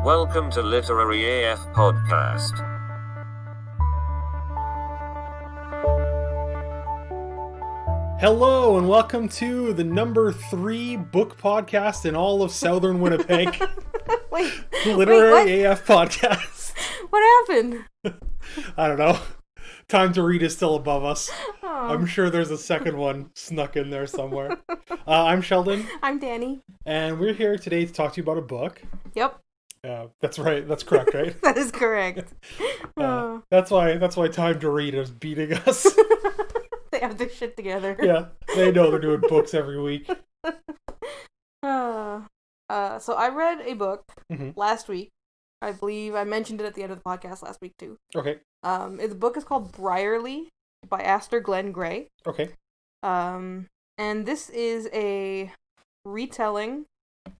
Welcome to Literary AF Podcast. Hello and welcome to the number 3 book podcast in all of southern Winnipeg. Literary AF Podcast. What happened? I don't know. Time to Read is still above us. Oh. I'm sure there's a second one snuck in there somewhere. I'm Sheldon. I'm Danni. And we're here today to talk to you about a book. Yep. That's right. That's correct, right? That is correct. That's why Time to Read is beating us. They have their shit together. Yeah, they know they're doing books every week. So I read a book Mm-hmm. last week. I believe I mentioned it at the end of the podcast last week too. Okay. The book is called Briarley by Aster Glenn Gray. Okay. And this is a retelling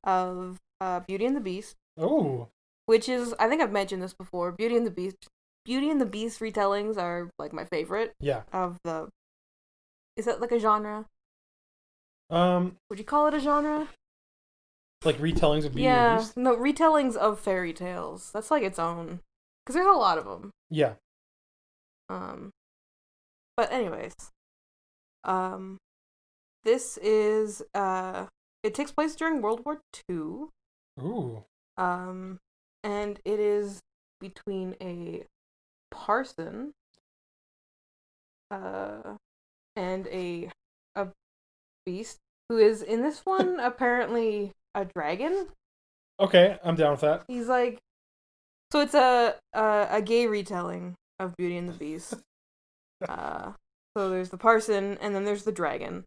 of Beauty and the Beast. Oh. Which is, I think I've mentioned this before. Beauty and the Beast retellings are like my favorite. Yeah. Is that like a genre? Would you call it a genre? Like retellings of Beauty and the Beast? No, retellings of fairy tales. That's like its own. Because there's a lot of them. Yeah. But anyways. This is, it takes place during World War II. Ooh. And it is between a parson, and a beast, who is, in this one, apparently a dragon. Okay, I'm down with that. He's like... So it's a gay retelling of Beauty and the Beast. So there's the parson, and then there's the dragon.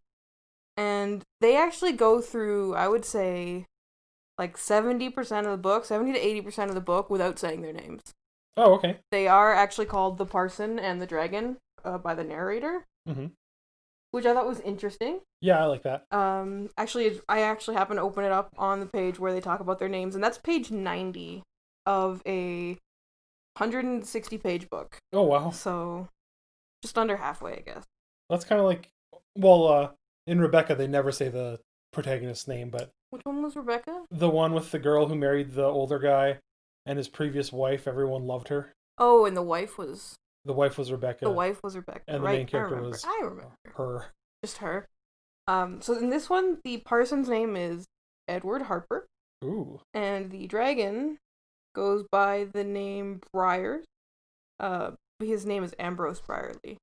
And they actually go through, I would say, like 70% of the book, 70 to 80% of the book, without saying their names. Oh, okay. They are actually called the parson and the dragon by the narrator. Mm-hmm. Which I thought was interesting. Yeah, I like that. Actually, I actually happened to open it up on the page where they talk about their names, and that's page 90 of a 160-page book. Oh, wow. So, just under halfway, I guess. That's kind of like, well, in Rebecca, they never say the protagonist's name, but... Which one was Rebecca? The one with the girl who married the older guy and his previous wife. Everyone loved her. Oh, and the wife was... The wife was Rebecca. The wife was Rebecca, and the right? main character was... I remember. Her. Just her. So in this one, the parson's name is Edward Harper. Ooh. And the dragon goes by the name Briars. His name is Ambrose Briarley.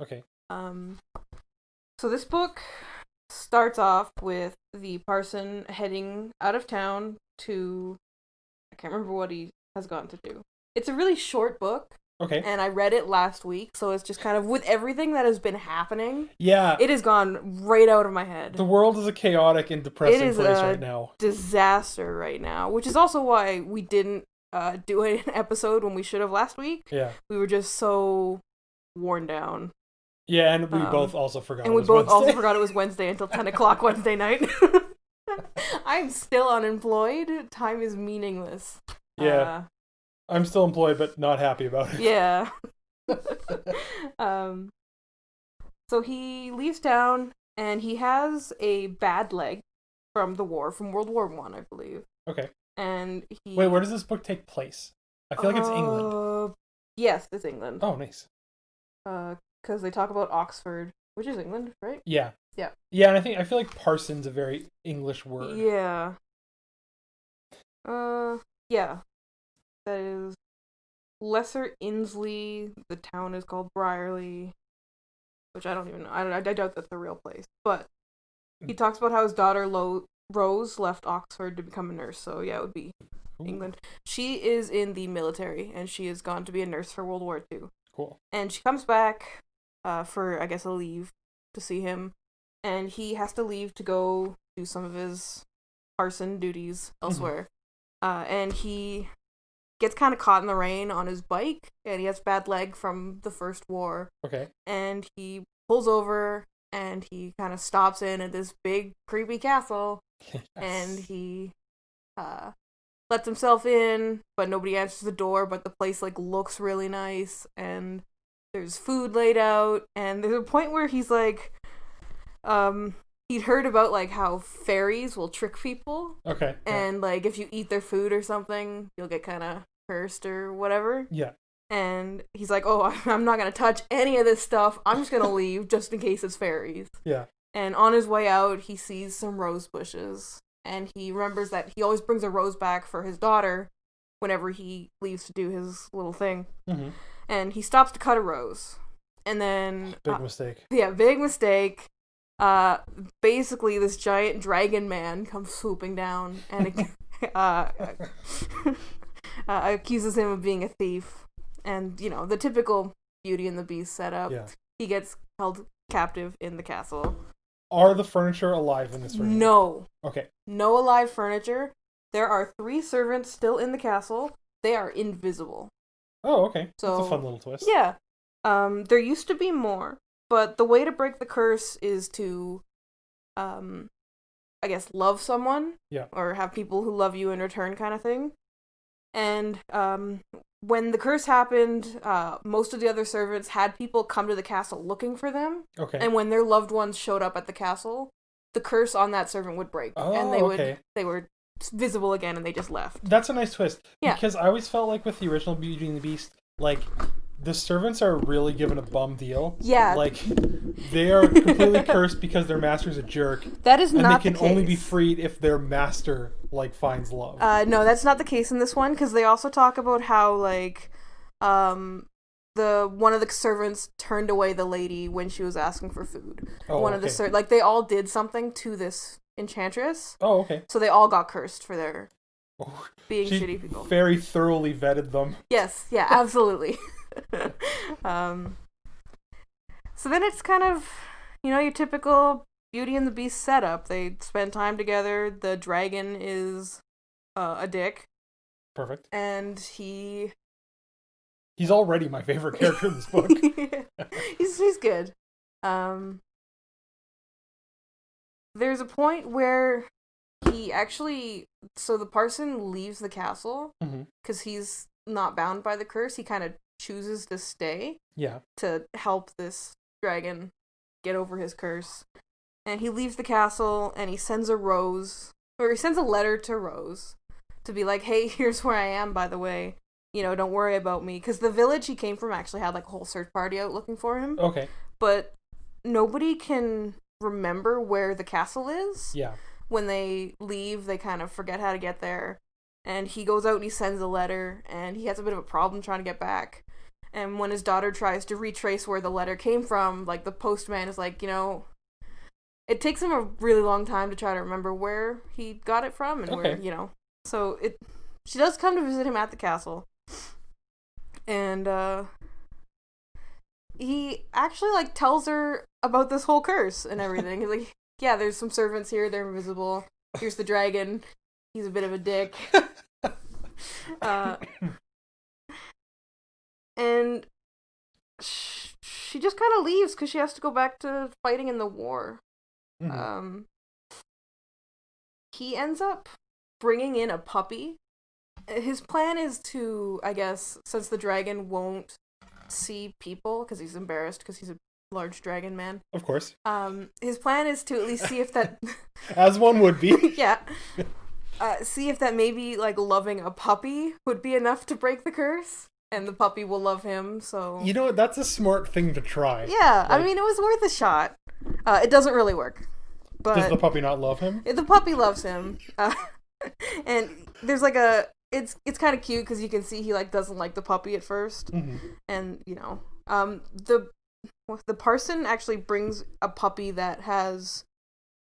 Okay. So this book starts off with the parson heading out of town to... I can't remember what he has gone to do. It's a really short book. Okay. And I read it last week, so it's just kind of, with everything that has been happening, yeah, it has gone right out of my head. The world is a chaotic and depressing place right now. Disaster right now, which is also why we didn't do an episode when we should have last week. Yeah. We were just so worn down. Yeah, and we both also forgot it was Wednesday. Also forgot it was Wednesday until 10 o'clock Wednesday night. I'm still unemployed. Time is meaningless. Yeah. I'm still employed, but not happy about it. Yeah. So he leaves town, and he has a bad leg from the war, from World War I believe. Okay. And he... Wait, where does this book take place? I feel like it's England. Yes, it's England. Oh, nice. Because they talk about Oxford, which is England, right? Yeah. Yeah. Yeah, and I feel like parson's a very English word. Yeah. Yeah. That is Lesser Insley. The town is called Briarley, which I don't even know. I doubt that's the real place. But he talks about how his daughter Rose left Oxford to become a nurse. So yeah, it would be England. She is in the military, and she has gone to be a nurse for World War II. Cool. And she comes back for, I guess, a leave to see him, and he has to leave to go do some of his parson duties elsewhere. And he gets kind of caught in the rain on his bike, and he has bad leg from the First War. Okay. And he pulls over, and he kind of stops in at this big, creepy castle, yes. And he lets himself in, but nobody answers the door, but the place, like, looks really nice, and there's food laid out, and there's a point where he's like, he'd heard about, like, how fairies will trick people. Okay. And, like, if you eat their food or something, you'll get kind of cursed or whatever. Yeah. And he's like, oh, I'm not going to touch any of this stuff. I'm just going to leave just in case it's fairies. Yeah. And on his way out, he sees some rose bushes. And he remembers that he always brings a rose back for his daughter whenever he leaves to do his little thing. Mm-hmm. And he stops to cut a rose. And then... Big mistake. Yeah, big mistake. Basically, this giant dragon man comes swooping down and accuses him of being a thief. And, you know, the typical Beauty and the Beast setup. Yeah. He gets held captive in the castle. Are the furniture alive in this room? No. Okay. No alive furniture. There are 3 servants still in the castle. They are invisible. Oh, okay. So, that's a fun little twist. Yeah. There used to be more, but the way to break the curse is to, I guess, love someone. Yeah. Or have people who love you in return kind of thing. And, when the curse happened, most of the other servants had people come to the castle looking for them. Okay. And when their loved ones showed up at the castle, the curse on that servant would break. Oh, and they were visible again and they just left. That's a nice twist. Yeah. Because I always felt like with the original Beauty and the Beast, like, the servants are really given a bum deal. Yeah. Like, they are completely cursed because their master's a jerk. That is not the case. And they can only be freed if their master, like, finds love. No, that's not the case in this one, because they also talk about how, like, one of the servants turned away the lady when she was asking for food. Oh, one of the like, they all did something to this enchantress. Oh, okay. So they all got cursed for their being shitty people. Very thoroughly vetted them. Yes, yeah, absolutely. So then it's kind of, you know, your typical Beauty and the Beast setup. They spend time together. The dragon is a dick. Perfect. And he's already my favorite character in this book. he's good. There's a point where he actually, so the parson leaves the castle because he's not bound by the curse. He kind of chooses to stay. Yeah. To help this dragon get over his curse. And he leaves the castle and he sends a letter to Rose to be like, hey, here's where I am, by the way. You know, don't worry about me. Because the village he came from actually had, like, a whole search party out looking for him. Okay. But nobody can remember where the castle is. Yeah. When they leave, they kind of forget how to get there. And he goes out and he sends a letter, and he has a bit of a problem trying to get back. And when his daughter tries to retrace where the letter came from, like, the postman is like, you know, it takes him a really long time to try to remember where he got it from and where, you know. So she does come to visit him at the castle. And he actually, like, tells her about this whole curse and everything. He's like, yeah, there's some servants here, they're invisible. Here's the dragon. He's a bit of a dick. And she just kind of leaves because she has to go back to fighting in the war. Mm-hmm. He ends up bringing in a puppy. His plan is to, I guess, since the dragon won't see people because he's embarrassed because he's a large dragon man. Of course. His plan is to at least see if that... As one would be. Yeah. See if that maybe, like, loving a puppy would be enough to break the curse. And the puppy will love him, so... You know what? That's a smart thing to try. Yeah, like, I mean, it was worth a shot. It doesn't really work. But does the puppy not love him? The puppy loves him. And there's, like, It's kind of cute because you can see he, like, doesn't like the puppy at first. Mm-hmm. And, you know... The parson actually brings a puppy that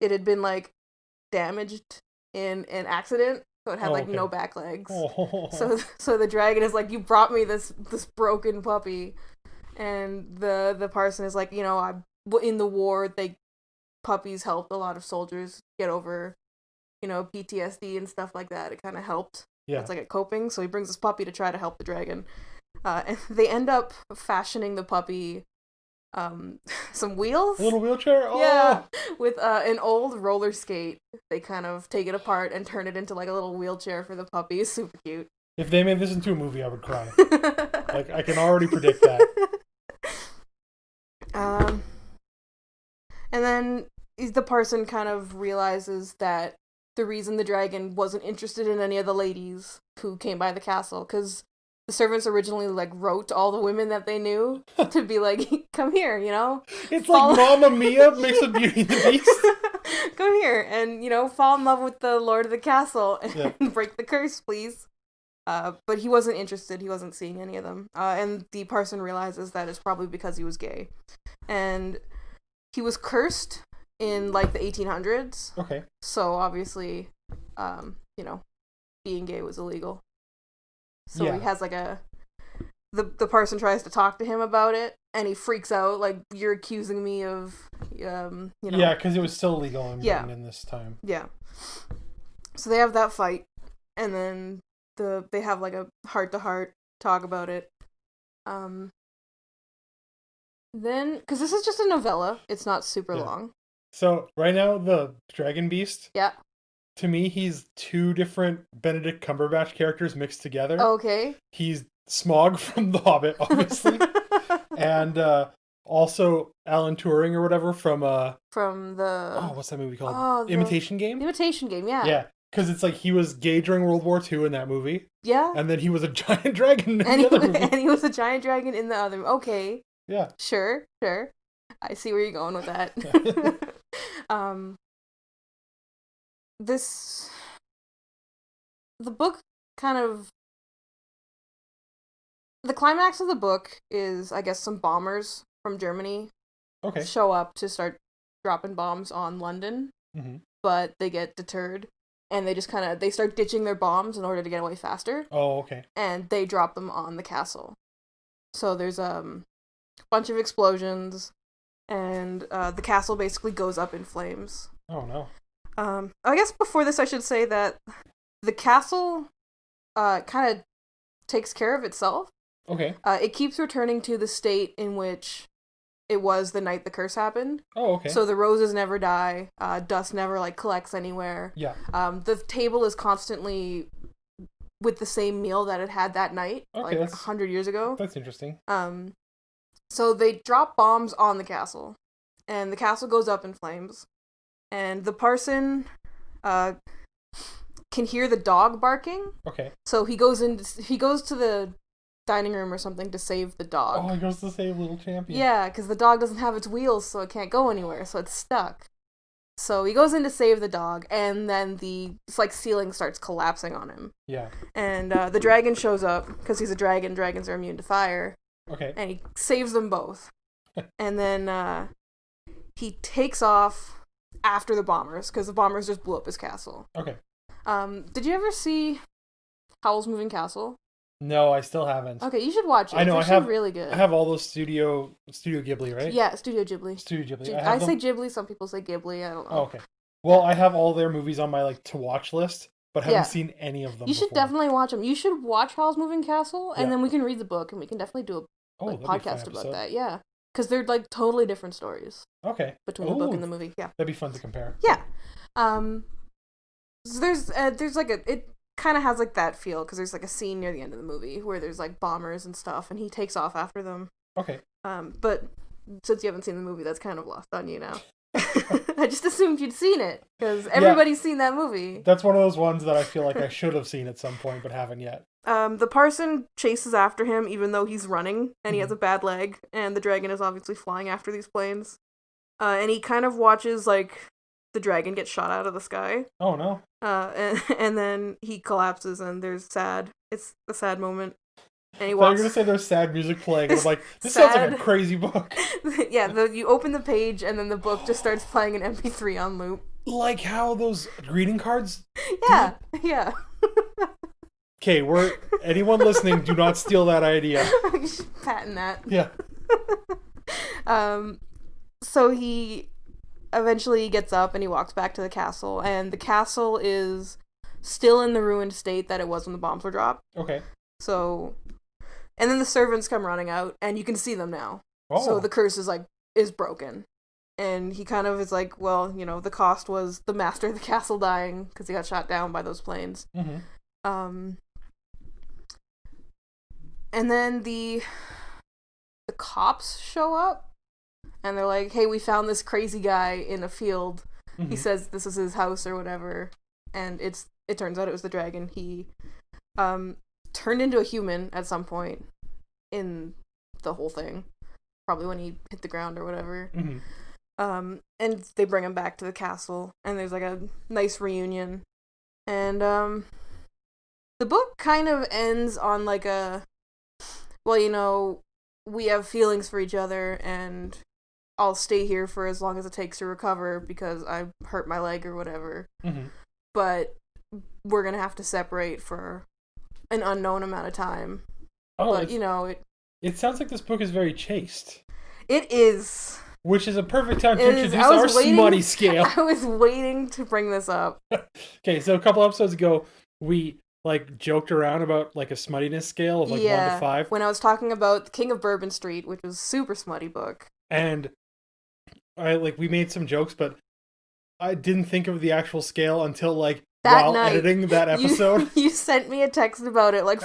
it had been, like, damaged in an accident. So it had, like, no back legs. Oh. So the dragon is like, you brought me this broken puppy. And the parson is like, you know, in the war, puppies helped a lot of soldiers get over, you know, PTSD and stuff like that. It kind of helped. Yeah. It's like a coping. So he brings this puppy to try to help the dragon. And they end up fashioning the puppy some wheels. A little wheelchair? Oh. Yeah. With an old roller skate. They kind of take it apart and turn it into, like, a little wheelchair for the puppy. It's super cute. If they made this into a movie, I would cry. Like, I can already predict that. And then the person kind of realizes that the reason the dragon wasn't interested in any of the ladies who came by the castle, because the servants originally, like, wrote to all the women that they knew to be like, come here, you know? It's like Mamma Mia mixed with Beauty and the Beast. Come here and, you know, fall in love with the lord of the castle and break the curse, please. But he wasn't interested. He wasn't seeing any of them. And the person realizes that it's probably because he was gay. And he was cursed in, like, the 1800s. Okay. So, obviously, you know, being gay was illegal. So he has, like, the person tries to talk to him about it, and he freaks out, like, you're accusing me of, you know. Yeah, because it was still legal in Britain in this time. Yeah. So they have that fight, and then they have, like, a heart-to-heart talk about it. Then, because this is just a novella, it's not super long. So, right now, the Dragon Beast, to me, he's two different Benedict Cumberbatch characters mixed together. Okay. He's Smaug from The Hobbit, obviously. And also Alan Turing or whatever from the... Oh, what's that movie called? Imitation Game? Imitation Game, yeah. Yeah, because it's like he was gay during World War II in that movie. Yeah. And then he was a giant dragon in the other movie. And he was a giant dragon in the other... Okay. Yeah. Sure. I see where you're going with that. The book kind of... The climax of the book is, I guess, some bombers from Germany show up to start dropping bombs on London, but they get deterred, and they just they start ditching their bombs in order to get away faster. Oh, okay. And they drop them on the castle. So there's a bunch of explosions, and the castle basically goes up in flames. Oh, no. I guess before this I should say that the castle kind of takes care of itself. Okay. It keeps returning to the state in which it was the night the curse happened. Oh, okay. So the roses never die. Dust never, like, collects anywhere. Yeah. The table is constantly with the same meal that it had that night, okay, like 100 years ago. That's interesting. So they drop bombs on the castle, and the castle goes up in flames. And the parson can hear the dog barking. Okay. So he goes to the dining room or something to save the dog. Oh, he goes to save little champion. Yeah, because the dog doesn't have its wheels, so it can't go anywhere, so it's stuck. So he goes in to save the dog, and then the ceiling starts collapsing on him. Yeah. And the dragon shows up, because he's a dragon. Dragons are immune to fire. Okay. And he saves them both. And then he takes off after the bombers, because the bombers just blew up his castle. Okay. Did you ever see Howl's Moving Castle? No, I still haven't. Okay, you should watch it. I know, it's actually really good. I have all those Studio Ghibli, right? Yeah, Studio Ghibli. Studio Ghibli. I say Ghibli, some people say Ghibli, I don't know. Oh, okay. Well, I have all their movies on my, like, to-watch list, but haven't seen any of them You should definitely watch them. You should watch Howl's Moving Castle, and then we can read the book, and we can definitely do a podcast about that, yeah. Because they're, like, totally different stories. Okay. Between the book and the movie, yeah. That'd be fun to compare. Yeah. So there's like it kind of has, like, that feel, because there's, like, a scene near the end of the movie where there's, like, bombers and stuff, and he takes off after them. Okay. But since you haven't seen the movie, that's kind of lost on you now. I just assumed you'd seen it, because everybody's seen that movie. That's one of those ones that I feel like I should have seen at some point, but haven't yet. The parson chases after him, even though he's running, and he has a bad leg, and the dragon is obviously flying after these planes. And he kind of watches, like, the dragon get shot out of the sky. Oh, no. And then he collapses, and it's a sad moment. And he walks. I was going to say there's sad music playing, and I'm like, this sounds like a crazy book. Yeah, you open the page, and then the book just starts playing an MP3 on loop. Like how those greeting cards? Yeah. Okay, anyone listening, do not steal that idea. Patent that. Yeah. So he eventually gets up and he walks back to the castle, and the castle is still in the ruined state that it was when the bombs were dropped. Okay. So, and then the servants come running out, and you can see them now. Oh. So the curse is broken. And he kind of is like, well, you know, the cost was the master of the castle dying, because he got shot down by those planes. Mm-hmm. And then the cops show up, and they're like, hey, we found this crazy guy in a field. Mm-hmm. He says this is his house or whatever, and it turns out it was the dragon. He turned into a human at some point in the whole thing, probably when he hit the ground or whatever. Mm-hmm. And they bring him back to the castle, and there's like a nice reunion, and the book kind of ends on like a, well, you know, we have feelings for each other, and I'll stay here for as long as it takes to recover because I hurt my leg or whatever. Mm-hmm. But we're gonna have to separate for an unknown amount of time. Oh, but you know, it sounds like this book is very chaste. It is. Which is a perfect time to introduce our smutty scale. I was waiting to bring this up. Okay, so a couple episodes ago, we like joked around about like a smuttiness scale of like 1 to 5. When I was talking about The King of Bourbon Street, which was a super smutty book. And we made some jokes, but I didn't think of the actual scale until like while editing that episode. You sent me a text about it like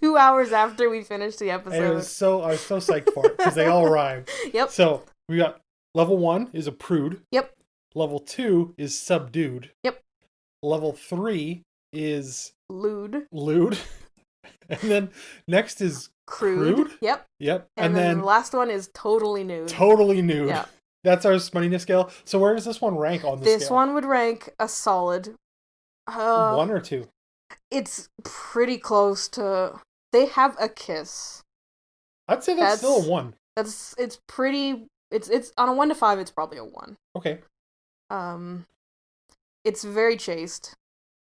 2 hours after we finished the episode. And I was so psyched for it because they all rhyme. Yep. So we got level 1 is a prude. Yep. Level 2 is subdued. Yep. Level 3 is lewd. And then next is crude. Yep. And then the last one is totally nude. Yeah. That's our smuttiness scale. So where does this one rank on the scale? This one would rank a solid 1 or 2. It's pretty close to. They have a kiss. I'd say that's still a 1. It's pretty. It's on a 1 to 5. It's probably a 1. Okay. It's very chaste.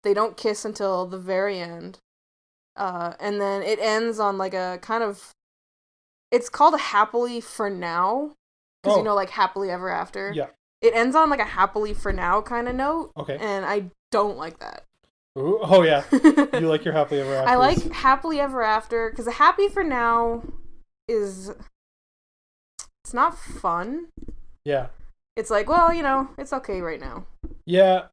They don't kiss until the very end. And then it ends on like a kind of. It's called Happily for Now. Because, you know, like Happily Ever After. Yeah. It ends on like a Happily for Now kind of note. Okay. And I don't like that. Ooh, oh, yeah. You like your Happily Ever After. I like Happily Ever After because a Happy for Now is. It's not fun. Yeah. It's like, well, you know, it's okay right now. Yeah.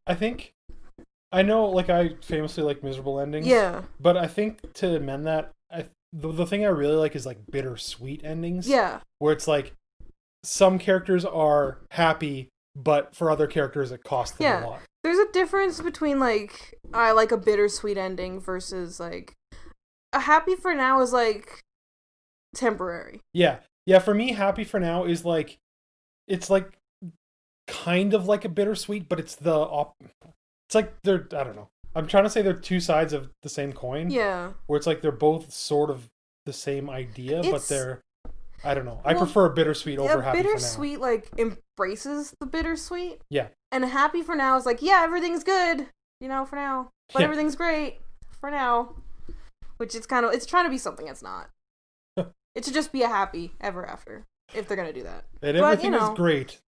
I know, like, I famously like miserable endings. Yeah. But I think to amend that, the thing I really like is, like, bittersweet endings. Yeah. Where it's like, some characters are happy, but for other characters it costs them a lot. There's a difference between, like, I like a bittersweet ending versus, like, a Happy for Now is, like, temporary. Yeah. Yeah, for me, Happy for Now is, like, it's, like, kind of like a bittersweet, but it's it's like they're, I don't know. I'm trying to say they're two sides of the same coin. Yeah. Where it's like they're both sort of the same idea, but they're, I don't know. I prefer a bittersweet over Happy for Now. Bittersweet, like, embraces the bittersweet. Yeah. And a Happy for Now is like, yeah, everything's good, you know, for now. But everything's great for now. Which it's kind of, it's trying to be something it's not. It should just be a Happy Ever After, if they're going to do that. And everything is great. ...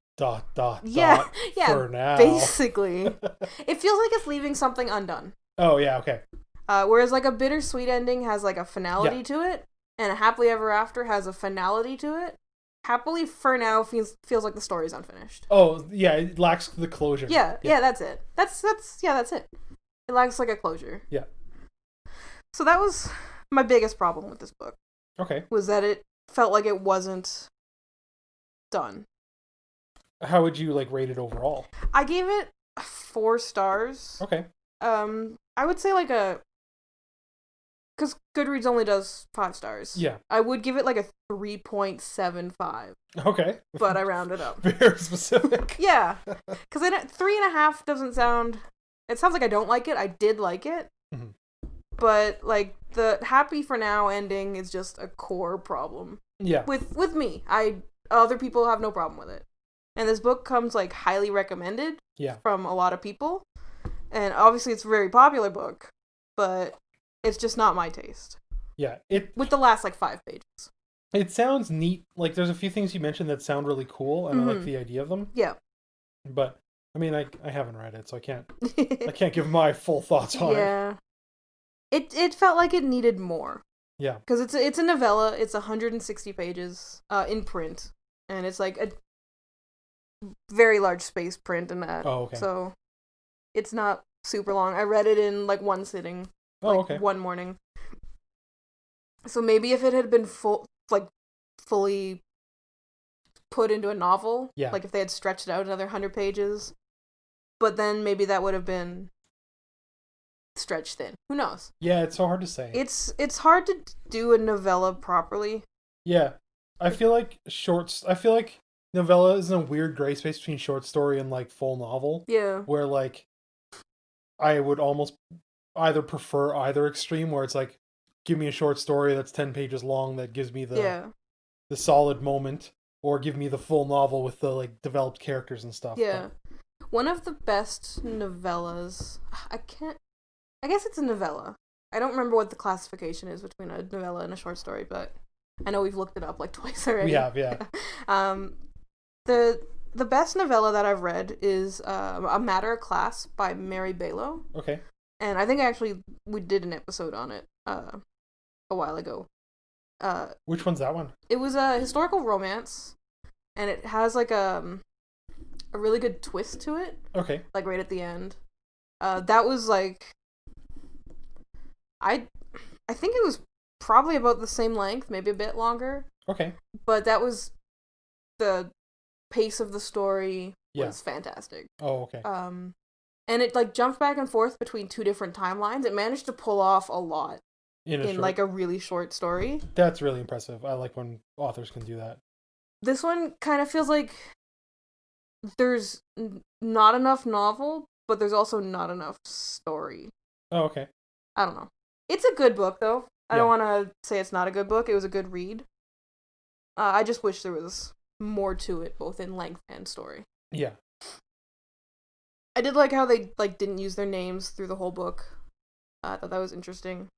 Yeah, for now. Basically. It feels like it's leaving something undone. Oh, yeah, okay. Whereas, like, a bittersweet ending has, like, a finality to it, and a Happily Ever After has a finality to it. Happily for Now feels like the story's unfinished. Oh, yeah, it lacks the closure. Yeah, that's it. That's it. It lacks, like, a closure. Yeah. So that was my biggest problem with this book. Okay. Was that it felt like it wasn't done. How would you, like, rate it overall? I gave it 4 stars. Okay. I would say, like, because Goodreads only does 5 stars. Yeah. I would give it, like, a 3.75. Okay. But I rounded up. Very specific. Yeah. Because 3.5 doesn't sound... It sounds like I don't like it. I did like it. Mm-hmm. But, like, the Happy for Now ending is just a core problem. Yeah. With me. Other people have no problem with it. And this book comes, like, highly recommended from a lot of people. And obviously it's a very popular book, but it's just not my taste. Yeah. With the last, like, 5 pages. It sounds neat. Like, there's a few things you mentioned that sound really cool, and I like the idea of them. Yeah. But, I mean, I haven't read it, so I can't give my full thoughts on it. Yeah. It felt like it needed more. Yeah. Because it's a novella. It's 160 pages in print. And it's, like, a very large space print in that. Oh, okay. So it's not super long. I read it in, like, one sitting. Okay. One morning. So maybe if it had been fully put into a novel. Yeah. Like if they had stretched it out another 100 pages. But then maybe that would have been stretched thin. Who knows? Yeah, it's so hard to say. It's hard to do a novella properly. Yeah. I feel like novella is in a weird gray space between short story and like full novel. Yeah. Where like I would almost either prefer either extreme, where it's like, give me a short story that's 10 pages long that gives me the solid moment, or give me the full novel with the like developed characters and stuff. Yeah. One of the best novellas, I guess it's a novella. I don't remember what the classification is between a novella and a short story, but I know we've looked it up like twice already. We have, yeah. The best novella that I've read is A Matter of Class by Mary Baylow. Okay. And I think we did an episode on it a while ago. Which one's that one? It was a historical romance, and it has like a really good twist to it. Okay. Like right at the end. That was like, I think it was probably about the same length, maybe a bit longer. Okay. But that was the pace of the story was fantastic. Oh, okay. And it like jumped back and forth between two different timelines. It managed to pull off a lot in like a really short story. That's really impressive. I like when authors can do that. This one kind of feels like there's not enough novel, but there's also not enough story. Oh, okay. I don't know. It's a good book, though. I don't want to say it's not a good book. It was a good read. I just wish there was more to it, both in length and story. Yeah. I did like how they like didn't use their names through the whole book. I thought that was interesting.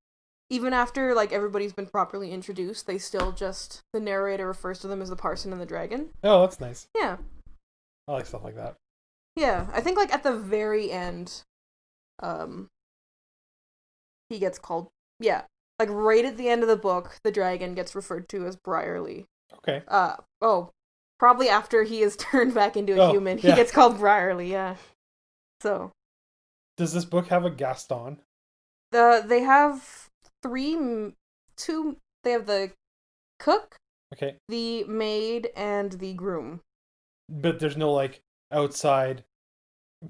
Even after like everybody's been properly introduced, they still just the narrator refers to them as the parson and the dragon. Oh, that's nice. Yeah. I like stuff like that. Yeah, I think like at the very end, he gets called. Yeah, like right at the end of the book, the dragon gets referred to as Briarley. Okay. Probably after he is turned back into a human, he gets called Briarley. Yeah. So. Does this book have a Gaston? They have two. They have the cook, okay, the maid, and the groom. But there's no like outside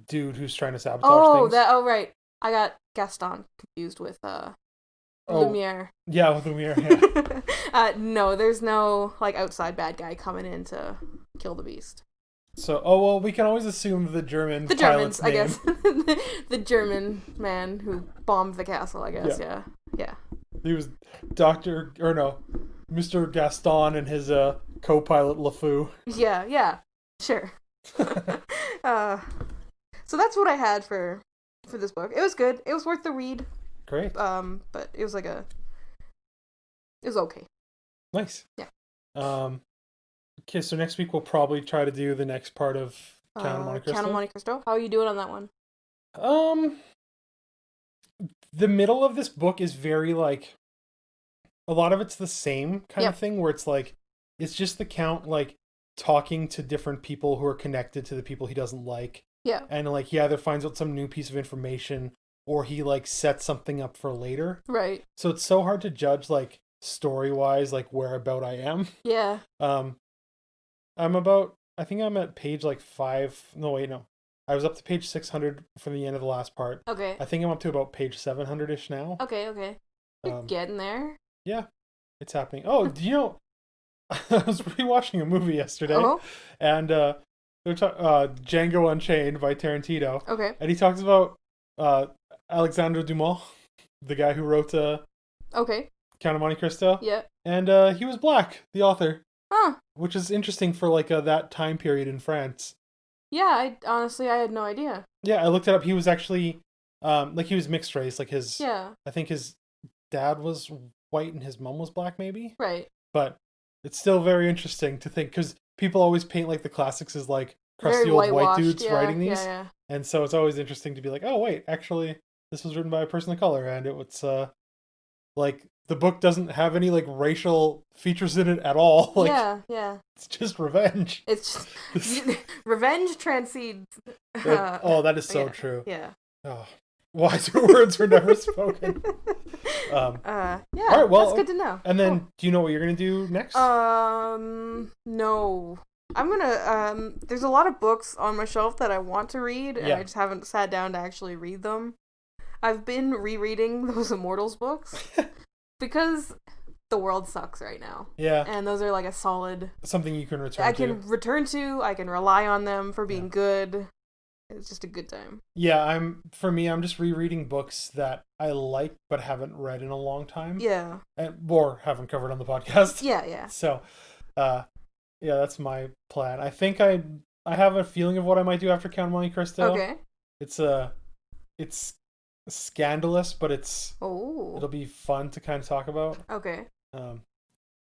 dude who's trying to sabotage things. Oh right. I got Gaston confused with Lumiere. Yeah, with Lumiere. Yeah. No, there's no like outside bad guy coming in to kill the beast. So, we can always assume the Germans, I guess. The German man who bombed the castle, I guess. Yeah. He was Mr. Gaston and his co-pilot LeFou. Yeah, sure. So that's what I had for this book. It was good. It was worth the read. Great. But it was it was okay. Nice. Yeah. Okay, so next week we'll probably try to do the next part of Count of Monte Cristo. Count of Monte Cristo. How are you doing on that one? The middle of this book is very like, a lot of it's the same kind of thing, where it's like, it's just the Count like talking to different people who are connected to the people he doesn't like. Yeah. And like he either finds out some new piece of information or he like sets something up for later. Right. So it's so hard to judge like story-wise like whereabout I am. Yeah. I think I'm at page like 5. No, wait, no. I was up to page 600 from the end of the last part. Okay. I think I'm up to about page 700-ish now. Okay. You're getting there. Yeah. It's happening. Oh, do you know, I was rewatching a movie yesterday. Oh? And Django Unchained by Tarantino. Okay. And he talks about Alexandre Dumas, the guy who wrote Okay. Count of Monte Cristo. Yeah. And he was black, the author. Huh. Which is interesting for like that time period in France. Yeah, I had no idea. Yeah, I looked it up. He was actually like he was mixed race. Like I think his dad was white and his mom was black, maybe. Right. But it's still very interesting to think, because people always paint like the classics as like crusty very old white dudes writing these. Yeah. And so it's always interesting to be like, oh wait, actually this was written by a person of color, and it was like the book doesn't have any like racial features in it at all. Like, yeah. It's just revenge. It's just revenge transcends. That is so true. Yeah. Oh, wiser words were never spoken. Yeah. All right, well, that's good to know. And then, do you know what you're gonna do next? No. I'm gonna, there's a lot of books on my shelf that I want to read, and I just haven't sat down to actually read them. I've been rereading those Immortals books, because the world sucks right now. Yeah. And those are like a solid... something you can return to. I can return to, I can rely on them for being good. It's just a good time. Yeah, I'm just rereading books that I like but haven't read in a long time. Yeah. Or haven't covered on the podcast. Yeah. So, yeah, that's my plan. I think I have a feeling of what I might do after Count Monte Cristo. Okay. It's scandalous, but it'll be fun to kind of talk about. Okay. All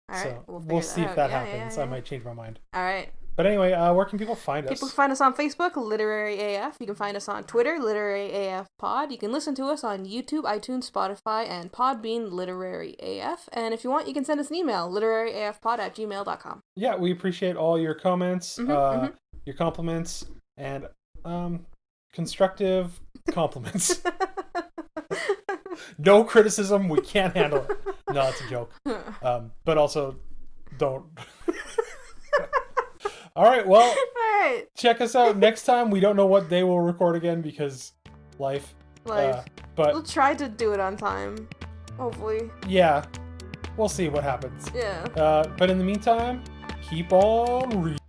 right. So we'll see if that happens. I might change my mind. All right. But anyway, where can people find us? People can find us on Facebook, Literary AF. You can find us on Twitter, LiteraryAFPod. You can listen to us on YouTube, iTunes, Spotify, and Podbean, Literary AF. And if you want, you can send us an email, literaryafpod@gmail.com. Yeah, we appreciate all your comments, your compliments, and constructive compliments. No criticism, we can't handle it. No, it's a joke. But also, don't. All right, well, check us out next time. We don't know what day we'll record again because life. But we'll try to do it on time, hopefully. Yeah, we'll see what happens. Yeah. But in the meantime, keep on reading.